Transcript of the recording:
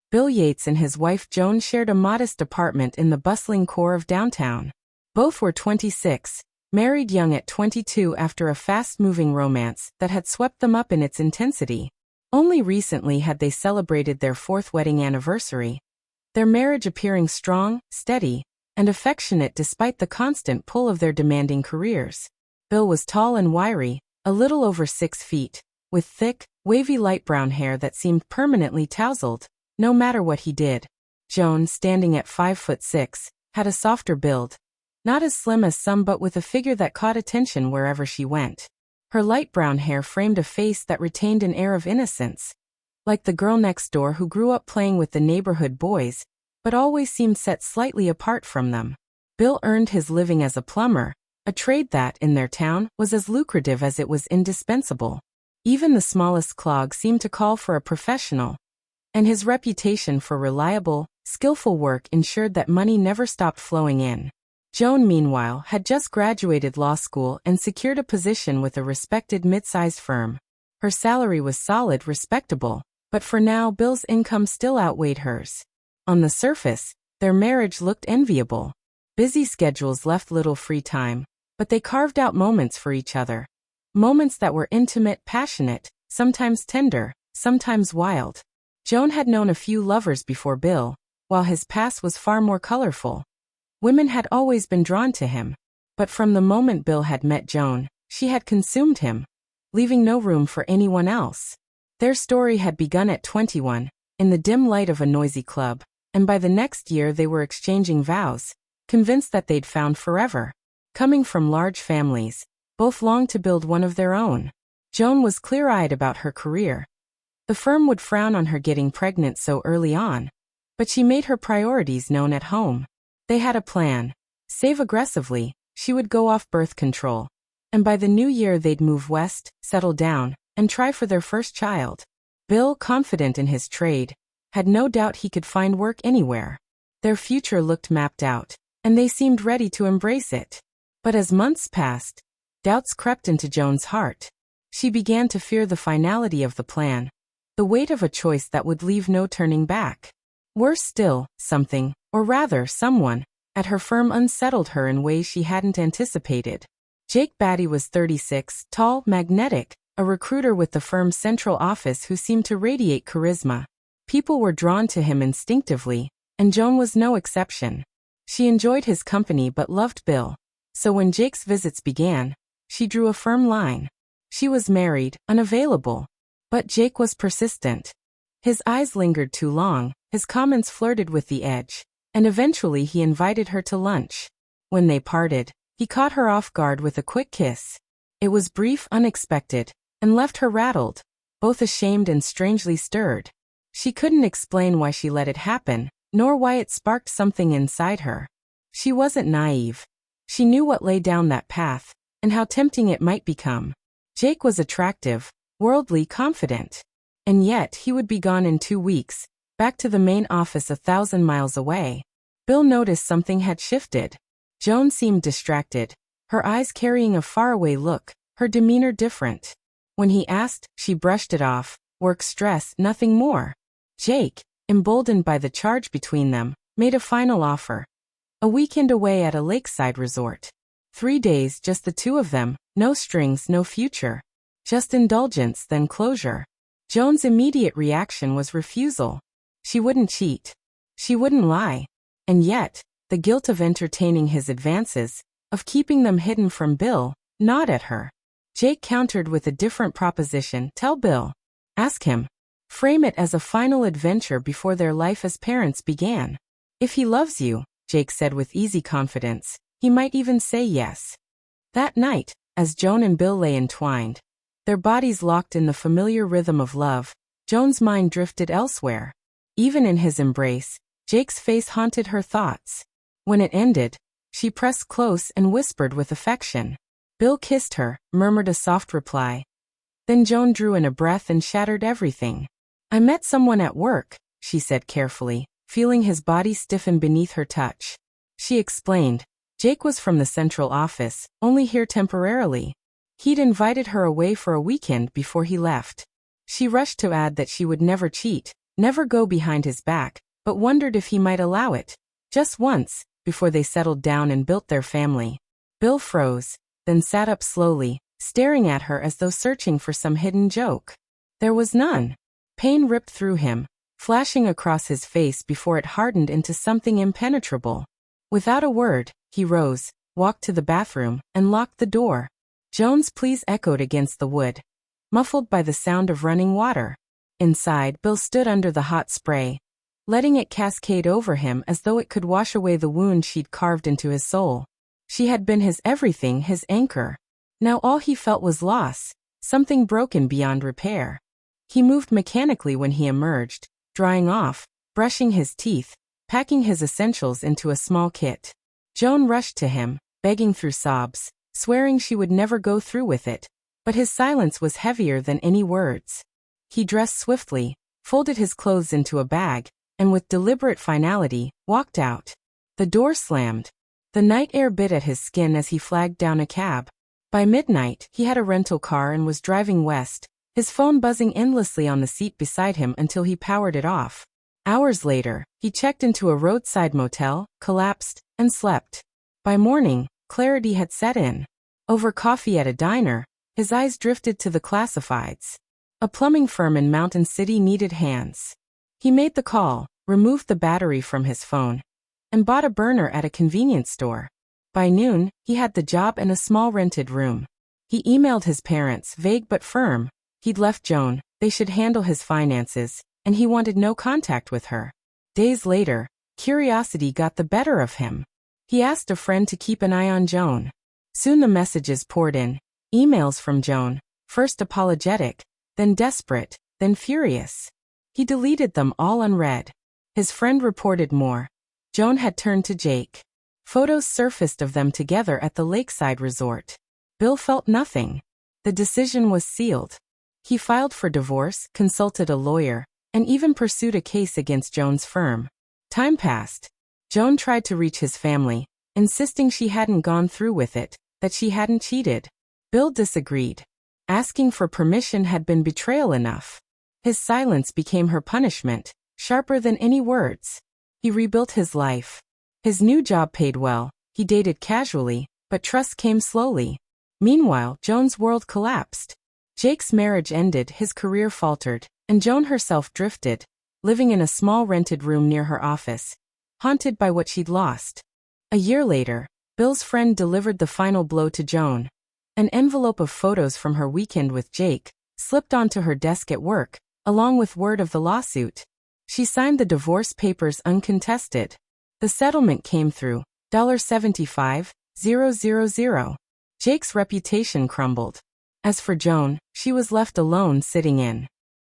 Bill Yates and his wife Joan shared a modest apartment in the bustling core of downtown. Both were 26, married young at 22 after a fast-moving romance that had swept them up in its intensity. Only recently had they celebrated their 4th wedding anniversary, their marriage appearing strong, steady, and affectionate despite the constant pull of their demanding careers. Bill was tall and wiry, a little over 6 feet, with thick, wavy light brown hair that seemed permanently tousled, no matter what he did. Joan, standing at 5'6", had a softer build, not as slim as some but with a figure that caught attention wherever she went. Her light brown hair framed a face that retained an air of innocence, like the girl next door who grew up playing with the neighborhood boys, but always seemed set slightly apart from them. Bill earned his living as a plumber, a trade that, in their town, was as lucrative as it was indispensable. Even the smallest clog seemed to call for a professional, and his reputation for reliable, skillful work ensured that money never stopped flowing in. Joan, meanwhile, had just graduated law school and secured a position with a respected mid-sized firm. Her salary was solid, respectable, but for now Bill's income still outweighed hers. On the surface, their marriage looked enviable. Busy schedules left little free time, but they carved out moments for each other. Moments that were intimate, passionate, sometimes tender, sometimes wild. Joan had known a few lovers before Bill, while his past was far more colorful. Women had always been drawn to him, but from the moment Bill had met Joan, she had consumed him, leaving no room for anyone else. Their story had begun at 21, in the dim light of a noisy club, and by the next year they were exchanging vows, convinced that they'd found forever. Coming from large families, both longed to build one of their own. Joan was clear-eyed about her career. The firm would frown on her getting pregnant so early on, but she made her priorities known at home. They had a plan. Save aggressively, she would go off birth control. And by the new year they'd move west, settle down, and try for their first child. Bill, confident in his trade, had no doubt he could find work anywhere. Their future looked mapped out, and they seemed ready to embrace it. But as months passed, doubts crept into Joan's heart. She began to fear the finality of the plan, the weight of a choice that would leave no turning back. Worse still, something, or rather someone, at her firm unsettled her in ways she hadn't anticipated. Jake Batty was 36, tall, magnetic, a recruiter with the firm's central office who seemed to radiate charisma. People were drawn to him instinctively, and Joan was no exception. She enjoyed his company but loved Bill. So when Jake's visits began, she drew a firm line. She was married, unavailable. But Jake was persistent. His eyes lingered too long, his comments flirted with the edge, and eventually he invited her to lunch. When they parted, he caught her off guard with a quick kiss. It was brief, unexpected, and left her rattled, both ashamed and strangely stirred. She couldn't explain why she let it happen, nor why it sparked something inside her. She wasn't naive. She knew what lay down that path, and how tempting it might become. Jake was attractive, worldly, confident. And yet he would be gone in 2 weeks, back to the main office 1,000 miles away. Bill noticed something had shifted. Joan seemed distracted, her eyes carrying a faraway look, her demeanor different. When he asked, she brushed it off. Work stress, nothing more. Jake, emboldened by the charge between them, made a final offer. A weekend away at a lakeside resort. 3 days, just the two of them, no strings, no future. Just indulgence, then closure. Joan's immediate reaction was refusal. She wouldn't cheat. She wouldn't lie. And yet, the guilt of entertaining his advances, of keeping them hidden from Bill, gnawed at her. Jake countered with a different proposition. Tell Bill. Ask him. Frame it as a final adventure before their life as parents began. If he loves you, Jake said with easy confidence, he might even say yes. That night, as Joan and Bill lay entwined, their bodies locked in the familiar rhythm of love, Joan's mind drifted elsewhere. Even in his embrace, Jake's face haunted her thoughts. When it ended, she pressed close and whispered with affection. Bill kissed her, murmured a soft reply. Then Joan drew in a breath and shattered everything. I met someone at work, she said carefully, feeling his body stiffen beneath her touch. She explained. Jake was from the central office, only here temporarily. He'd invited her away for a weekend before he left. She rushed to add that she would never cheat, never go behind his back, but wondered if he might allow it. Just once, before they settled down and built their family. Bill froze, then sat up slowly, staring at her as though searching for some hidden joke. There was none. Pain ripped through him, flashing across his face before it hardened into something impenetrable. Without a word, he rose, walked to the bathroom, and locked the door. Joan's pleas echoed against the wood, muffled by the sound of running water. Inside, Bill stood under the hot spray, letting it cascade over him as though it could wash away the wound she'd carved into his soul. She had been his everything, his anchor. Now all he felt was loss, something broken beyond repair. He moved mechanically when he emerged, drying off, brushing his teeth, packing his essentials into a small kit. Joan rushed to him, begging through sobs, swearing she would never go through with it, but his silence was heavier than any words. He dressed swiftly, folded his clothes into a bag, and with deliberate finality, walked out. The door slammed. The night air bit at his skin as he flagged down a cab. By midnight, he had a rental car and was driving west, his phone buzzing endlessly on the seat beside him until he powered it off. Hours later, he checked into a roadside motel, collapsed, and slept. By morning, clarity had set in. Over coffee at a diner, his eyes drifted to the classifieds. A plumbing firm in Mountain City needed hands. He made the call, removed the battery from his phone, and bought a burner at a convenience store. By noon, he had the job and a small rented room. He emailed his parents, vague but firm. He'd left Joan, they should handle his finances, and he wanted no contact with her. Days later, curiosity got the better of him. He asked a friend to keep an eye on Joan. Soon the messages poured in, emails from Joan, first apologetic, then desperate, then furious. He deleted them all unread. His friend reported more. Joan had turned to Jake. Photos surfaced of them together at the lakeside resort. Bill felt nothing. The decision was sealed. He filed for divorce, consulted a lawyer, and even pursued a case against Joan's firm. Time passed. Joan tried to reach his family, insisting she hadn't gone through with it, that she hadn't cheated. Bill disagreed. Asking for permission had been betrayal enough. His silence became her punishment, sharper than any words. He rebuilt his life. His new job paid well, he dated casually, but trust came slowly. Meanwhile, Joan's world collapsed. Jake's marriage ended, his career faltered, and Joan herself drifted, living in a small rented room near her office, haunted by what she'd lost. A year later, Bill's friend delivered the final blow to Joan. An envelope of photos from her weekend with Jake slipped onto her desk at work, along with word of the lawsuit. She signed the divorce papers uncontested. The settlement came through, $75,000. Jake's reputation crumbled. As for Joan, she was left alone, sitting in